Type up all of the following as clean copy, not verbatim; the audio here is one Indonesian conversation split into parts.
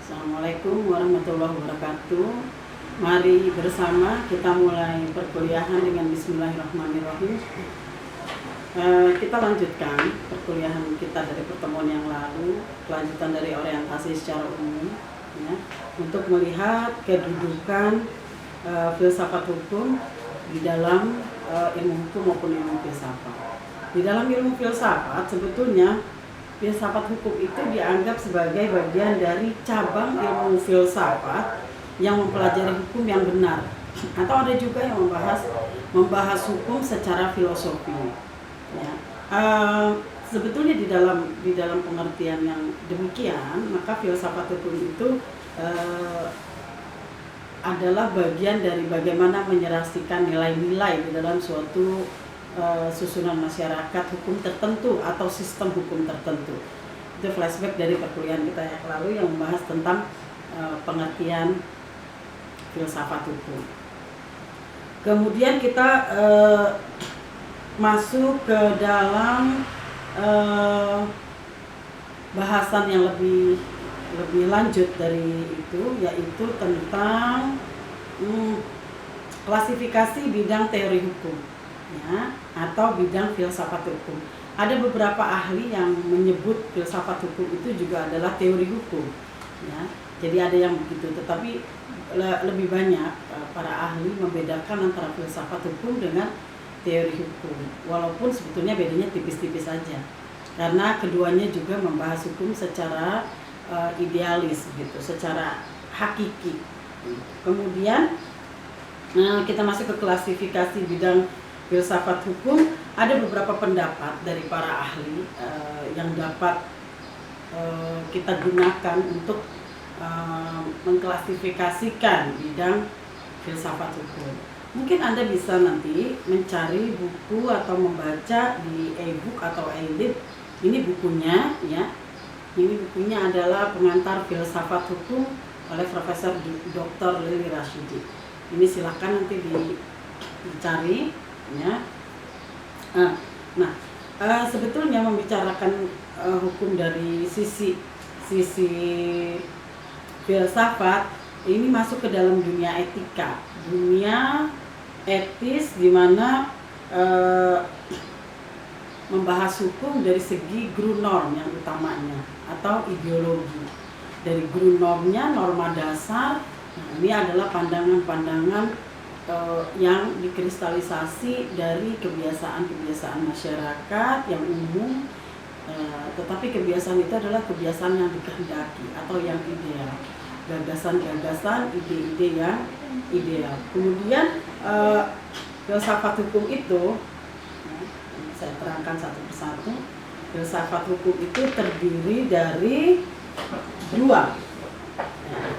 Assalamualaikum warahmatullahi wabarakatuh. Mari bersama kita mulai perkuliahan dengan Bismillahirrahmanirrahim. Kita lanjutkan perkuliahan kita dari pertemuan yang lalu, kelanjutan dari orientasi secara umum, ya, untuk melihat kedudukan filsafat hukum di dalam ilmu hukum maupun ilmu filsafat. Di dalam ilmu filsafat sebetulnya filsafat hukum itu dianggap sebagai bagian dari cabang ilmu filsafat yang mempelajari hukum yang benar, atau ada juga yang membahas hukum secara filosofi. Ya. Sebetulnya di dalam pengertian yang demikian, maka filsafat hukum itu adalah bagian dari bagaimana menyelesaikan nilai-nilai di dalam suatu susunan masyarakat hukum tertentu atau sistem hukum tertentu. Itu flashback dari perkuliahan kita yang lalu yang membahas tentang pengertian filsafat hukum. Kemudian kita masuk ke dalam bahasan yang lebih lanjut dari itu, yaitu tentang klasifikasi bidang teori hukum, ya, atau bidang filsafat hukum. Ada beberapa ahli yang menyebut filsafat hukum itu juga adalah teori hukum, ya. Jadi ada yang begitu, tetapi lebih banyak para ahli membedakan antara filsafat hukum dengan teori hukum, walaupun sebetulnya bedanya tipis-tipis saja, karena keduanya juga membahas hukum secara idealis, gitu, secara hakiki. Kemudian kita masuk ke klasifikasi bidang filsafat hukum. Ada beberapa pendapat dari para ahli yang dapat kita gunakan untuk mengklasifikasikan bidang filsafat hukum. Mungkin Anda bisa nanti mencari buku atau membaca di e-book atau e-lib. Ini bukunya, ya. Ini bukunya adalah Pengantar Filsafat Hukum oleh Profesor Dr. Lili Rashidi. Ini silakan nanti dicari, ya. Sebetulnya membicarakan hukum dari sisi filsafat ini masuk ke dalam dunia etika, dunia etis, di mana membahas hukum dari segi grundnorm yang utamanya atau ideologi. Dari grundnormnya, norma dasar, ini adalah pandangan-pandangan yang dikristalisasi dari kebiasaan-kebiasaan masyarakat yang umum, tetapi kebiasaan itu adalah kebiasaan yang dikehendaki atau yang ideal, gagasan-gagasan, ide-ide yang ideal. Kemudian filsafat hukum itu, saya terangkan satu persatu. Filsafat hukum itu terdiri dari dua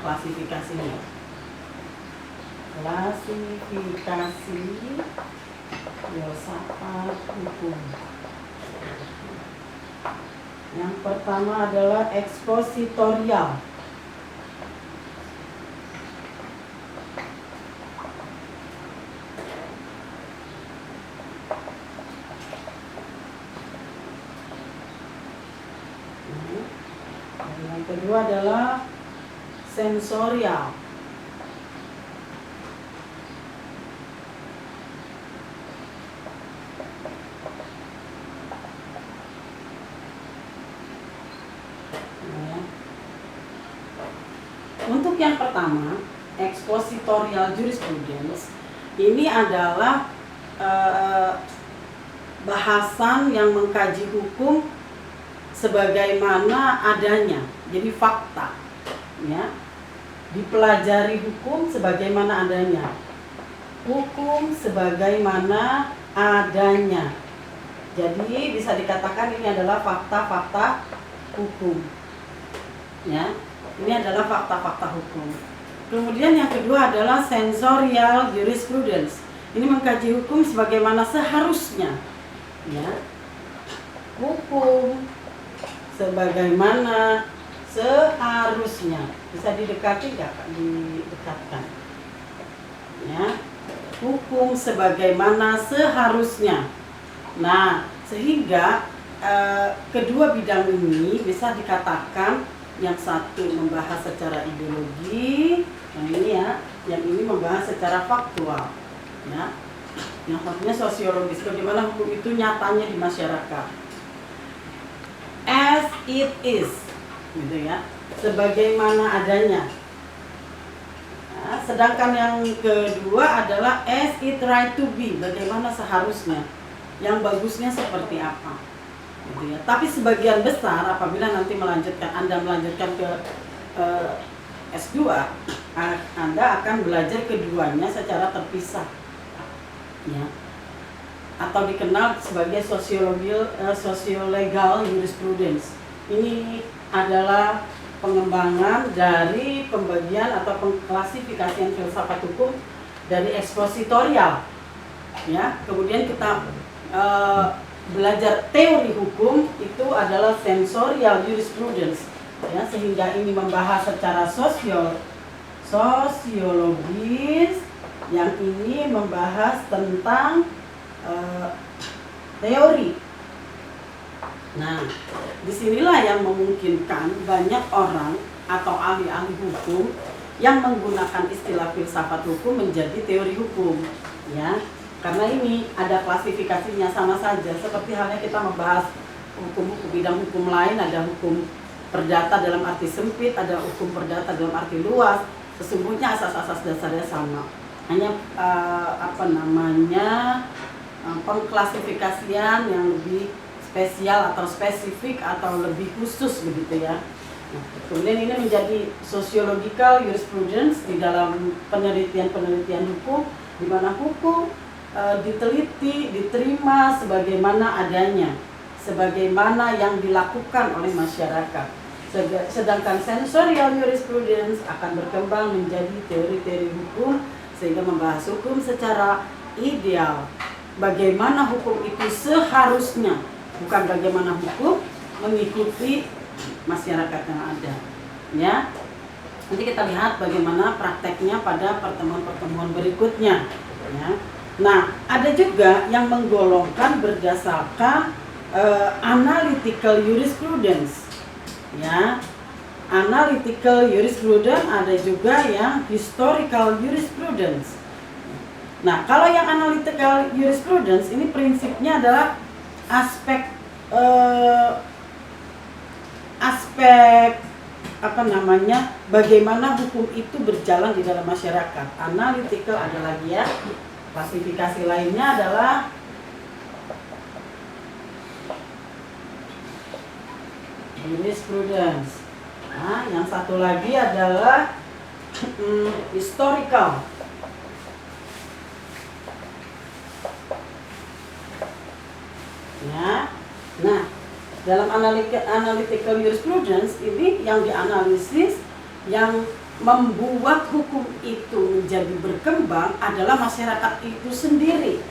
klasifikasinya. Klasifikasi filsafat hukum. Yang pertama adalah ekspositorial. Yang kedua adalah sensorial. Untuk yang pertama, expositorial jurisprudence, ini adalah bahasan yang mengkaji hukum sebagaimana adanya, jadi fakta, ya. Dipelajari hukum sebagaimana adanya, hukum sebagaimana adanya. Jadi bisa dikatakan ini adalah fakta-fakta hukum, ya. Ini adalah fakta-fakta hukum. Kemudian yang kedua adalah sensorial jurisprudence. Ini mengkaji hukum sebagaimana seharusnya, ya. Hukum sebagaimana seharusnya. Bisa didekati nggak? Didekatkan, ya. Hukum sebagaimana seharusnya. Nah, sehingga kedua bidang ini bisa dikatakan Yang satu membahas secara ideologi, yang ini membahas secara faktual, ya. Yang satunya sosiologis, bagaimana hukum itu nyatanya di masyarakat. As it is, gitu ya, sebagaimana adanya. Nah, sedangkan yang kedua adalah as it right to be, bagaimana seharusnya, yang bagusnya seperti apa, gitu ya. Tapi sebagian besar apabila nanti Anda melanjutkan ke S2, Anda akan belajar keduanya secara terpisah, ya, atau dikenal sebagai sosiolegal jurisprudence. Ini adalah pengembangan dari pembagian atau pengklasifikasian filsafat hukum dari ekspositorial, ya. Kemudian kita belajar teori hukum itu adalah sensorial jurisprudence, ya, sehingga ini membahas secara sosiologis, yang ini membahas tentang teori. Nah, disinilah yang memungkinkan banyak orang atau ahli-ahli hukum yang menggunakan istilah filsafat hukum menjadi teori hukum, ya. Karena ini ada klasifikasinya, sama saja seperti halnya kita membahas hukum-hukum bidang hukum lain, ada hukum perdata dalam arti sempit, ada hukum perdata dalam arti luas. Sesungguhnya asas-asas dasarnya sama. Hanya pengklasifikasian yang lebih spesial atau spesifik atau lebih khusus, begitu ya. Nah, kemudian ini menjadi sociological jurisprudence di dalam penelitian hukum, di mana hukum diteliti, diterima sebagaimana adanya, sebagaimana yang dilakukan oleh masyarakat. Sedangkan sensorial jurisprudence akan berkembang menjadi teori-teori hukum sehingga membahas hukum secara ideal. Bagaimana hukum itu seharusnya, bukan bagaimana hukum mengikuti masyarakat yang ada, ya. Nanti kita lihat bagaimana prakteknya pada pertemuan-pertemuan berikutnya, ya. Nah, ada juga yang menggolongkan berdasarkan analytical jurisprudence, ya. Analytical jurisprudence, ada juga yang historical jurisprudence. Nah, kalau yang analytical jurisprudence ini prinsipnya adalah aspek bagaimana hukum itu berjalan di dalam masyarakat. Analytical ada lagi, ya. Klasifikasi lainnya adalah jurisprudence. Nah, yang satu lagi adalah historical. Ya. Nah, dalam analytical jurisprudence ini yang dianalisis, yang membuat hukum itu menjadi berkembang adalah masyarakat itu sendiri,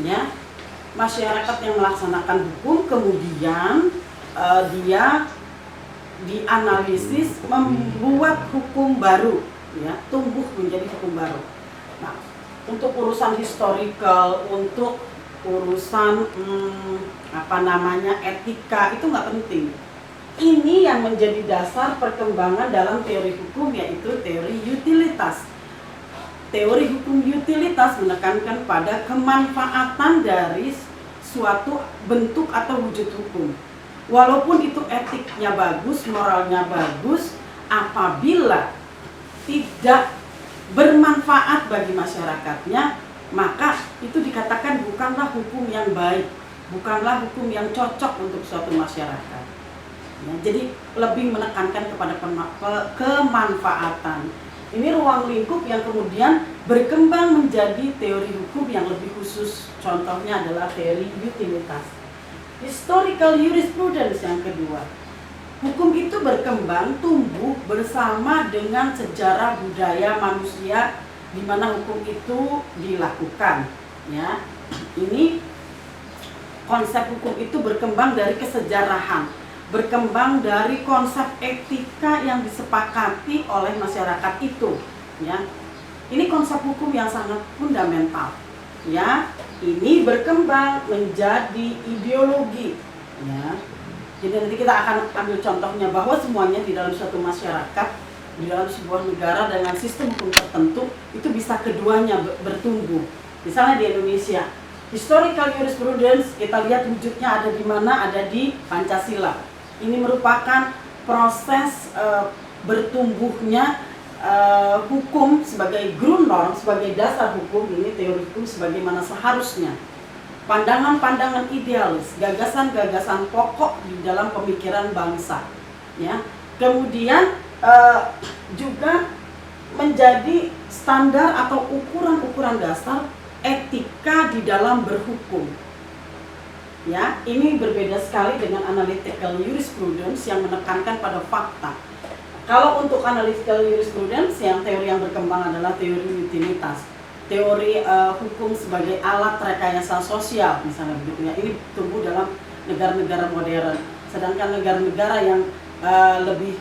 ya. Masyarakat yang melaksanakan hukum, kemudian dia dianalisis membuat hukum baru, ya, tumbuh menjadi hukum baru. Nah, untuk urusan historical, untuk urusan etika itu nggak penting. Ini yang menjadi dasar perkembangan dalam teori hukum, yaitu teori utilitas. Teori hukum utilitas menekankan pada kemanfaatan dari suatu bentuk atau wujud hukum. Walaupun itu etiknya bagus, moralnya bagus, apabila tidak bermanfaat bagi masyarakatnya, maka itu dikatakan bukanlah hukum yang baik, bukanlah hukum yang cocok untuk suatu masyarakat. Ya, jadi lebih menekankan kepada kemanfaatan. Ini ruang lingkup yang kemudian berkembang menjadi teori hukum yang lebih khusus. Contohnya adalah teori utilitas. Historical jurisprudence yang kedua. Hukum itu berkembang, tumbuh bersama dengan sejarah budaya manusia di mana hukum itu dilakukan, ya. Ini konsep hukum itu berkembang dari kesejarahan, berkembang dari konsep etika yang disepakati oleh masyarakat itu, ya. Ini konsep hukum yang sangat fundamental, ya. Ini berkembang menjadi ideologi, ya. Jadi nanti kita akan ambil contohnya bahwa semuanya di dalam suatu masyarakat, di dalam sebuah negara dengan sistem hukum tertentu itu bisa keduanya bertumbuh. Misalnya di Indonesia, historical jurisprudence kita lihat wujudnya ada di mana, ada di Pancasila. Ini merupakan proses bertumbuhnya hukum sebagai Grundnorm, sebagai dasar hukum, ini teori hukum sebagaimana seharusnya. Pandangan-pandangan idealis, gagasan-gagasan pokok di dalam pemikiran bangsa, ya. Kemudian juga menjadi standar atau ukuran-ukuran dasar etika di dalam berhukum. Ya, ini berbeda sekali dengan analytical jurisprudence yang menekankan pada fakta. Kalau untuk analytical jurisprudence, yang teori yang berkembang adalah teori utilitas, teori hukum sebagai alat rekayasa sosial, misalnya begitu ya. Ini tumbuh dalam negara-negara modern. Sedangkan negara-negara yang lebih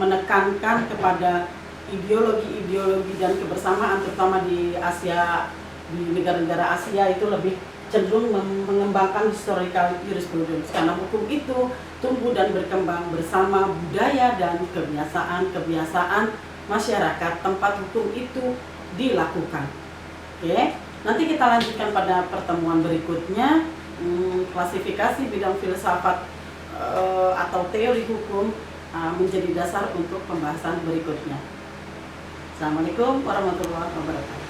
menekankan kepada ideologi-ideologi dan kebersamaan, terutama di Asia, di negara-negara Asia itu lebih cenderung mengembangkan historical jurisprudence, karena hukum itu tumbuh dan berkembang bersama budaya dan kebiasaan masyarakat tempat hukum itu dilakukan. Oke, nanti kita lanjutkan pada pertemuan berikutnya, klasifikasi bidang filsafat atau teori hukum menjadi dasar untuk pembahasan berikutnya. Assalamualaikum warahmatullahi wabarakatuh.